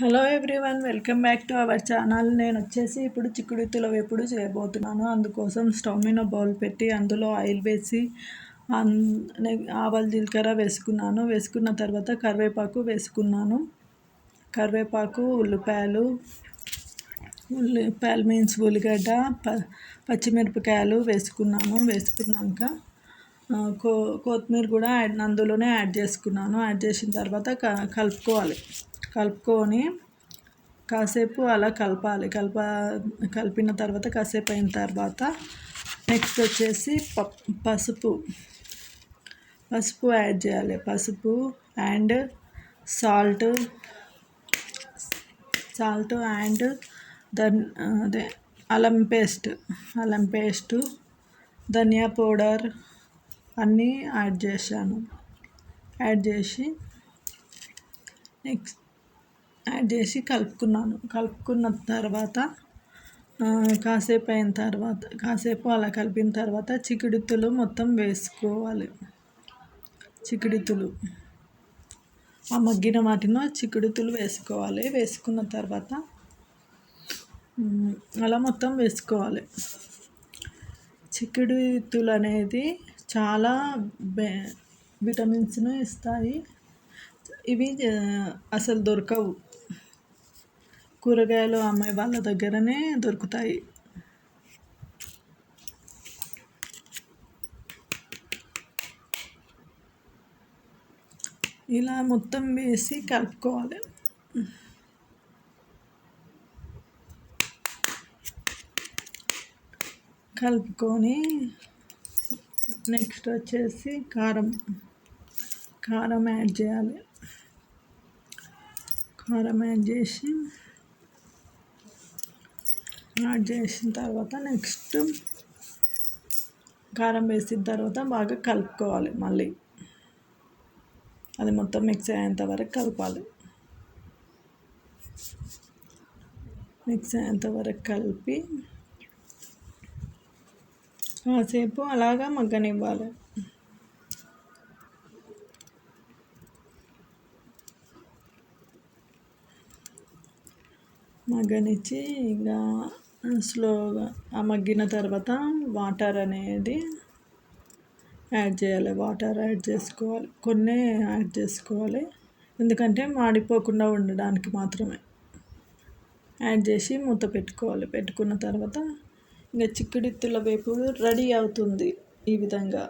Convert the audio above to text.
Hello everyone, welcome back to our channel. నేను వచ్చేసి ఇప్పుడు చిక్కుడుత్తుల వేపుడు చేయబోతున్నాను. అందుకోసం స్టవ్ మీద బౌల్ పెట్టి అందులో ఆయిల్ వేసి ఆవాలు జీలకర్ర వేసుకున్నాను. వేసుకున్న తర్వాత కరివేపాకు వేసుకున్నాను. కరివేపాకు, ఉల్లిపాయలు మీన్స్ ఉల్లిగడ్డ, పచ్చిమిరపకాయలు వేసుకున్నాను. వేసుకున్నాక కొత్తిమీర కూడా అందులోనే యాడ్ చేసుకున్నాను. యాడ్ చేసిన తర్వాత కలుపుకొని కాసేపు అలా కలిపిన తర్వాత కాసేపు అయిన తర్వాత నెక్స్ట్ వచ్చేసి పసుపు యాడ్ చేయాలి. పసుపు అండ్ సాల్ట్ అండ్ అదే అల్లం పేస్ట్, ధనియా పౌడర్ అన్నీ యాడ్ చేసి కలుపుకున్న తర్వాత కాసేపు అలా కలిపిన తర్వాత చిక్కుడుత్తులు మొత్తం వేసుకోవాలి. ఆ మగ్గిన వాటిలో చిక్కుడుత్తులు వేసుకోవాలి. వేసుకున్న తర్వాత అలా మొత్తం వేసుకోవాలి. చిక్కుడుత్తులు అనేది చాలా విటమిన్స్ను ఇస్తాయి. ఇవి అసలు దొరకవు, కూరగాయలు అమ్మే వాళ్ళ దగ్గరనే దొరుకుతాయి. ఇలా మొత్తం వేసి కలుపుకోవాలి. కలుపుకొని నెక్స్ట్ వచ్చేసి కారం యాడ్ చేయాలి. కారం యాడ్ చేసిన తర్వాత నెక్స్ట్ కారం వేసిన తర్వాత బాగా కలుపుకోవాలి. మళ్ళీ అది మొత్తం మిక్స్ అయ్యేంత వరకు కలపాలి. మిక్స్ అయ్యేంత వరకు కలిపి కాసేపు అలాగా మగ్గనివ్వాలి. మగ్గనిచ్చి ఇంకా స్లోగా మగ్గిన తర్వాత వాటర్ అనేది యాడ్ చేయాలి. కొన్ని యాడ్ చేసుకోవాలి, ఎందుకంటే మాడిపోకుండా ఉండడానికి మాత్రమే. యాడ్ చేసి మూత పెట్టుకోవాలి. పెట్టుకున్న తర్వాత ఇంకా చిక్కుడుత్తుల వేపుడు రెడీ అవుతుంది. ఈ విధంగా